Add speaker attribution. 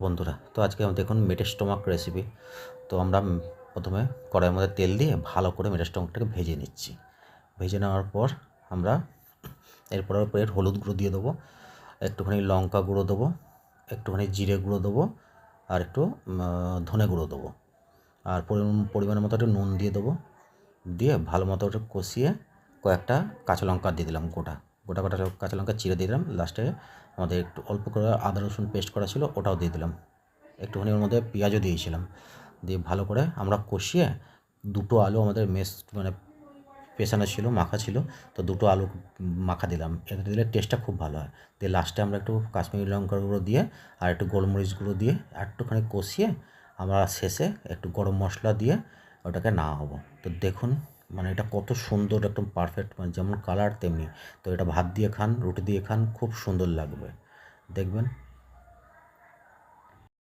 Speaker 1: বন্ধুরা, তো আজকে দেখুন মেটে স্টোমাক রেসিপি। তো আমরা প্রথমে কড়াইয়ের মধ্যে তেল দিয়ে ভালো করে মেটে স্টোমাকটাকে ভেজে নিচ্ছি। ভেজে নেওয়ার পর আমরা এরপর হলুদ গুঁড়ো দিয়ে দেবো, একটুখানি লঙ্কা গুঁড়ো দেবো, একটুখানি জিরে গুঁড়ো দেবো, আর একটু ধনে গুঁড়ো দেবো, আর পরিমাণের মতো একটু নুন দিয়ে দেবো। দিয়ে ভালো মতো একটু কষিয়ে কয়েকটা কাঁচা লঙ্কা দিয়ে দিলাম, গোটা গোটা গোটা কাঁচা লঙ্কা চিড়ে দিয়ে দিলাম। লাস্টে আমাদের একটু অল্প করে আদা রসুন পেস্ট করা ছিল, ওটাও দিয়ে দিলাম। একটুখানি ওর মধ্যে পেঁয়াজও দিয়েছিলাম। দিয়ে ভালো করে আমরা কষিয়ে দুটো আলু আমাদের পেছানো ছিল, মাখা ছিল, তো দুটো আলু মাখা দিলাম। এটা দিলে টেস্টটা খুব ভালো হয়। দিয়ে লাস্টে আমরা একটু কাশ্মীরি লঙ্কার গুঁড়ো দিয়ে আর একটু গোলমরিচ গুঁড়ো দিয়ে একটুখানি কষিয়ে আমরা শেষে একটু গরম মশলা দিয়ে ওটাকে নামাবো। তো দেখুন এটা কত সুন্দর, একদম পারফেক্ট, যেমন কালার তেমনি। তো এটা ভাত দিয়ে খান, রুটি দিয়ে খান, খুব সুন্দর লাগবে, দেখবেন।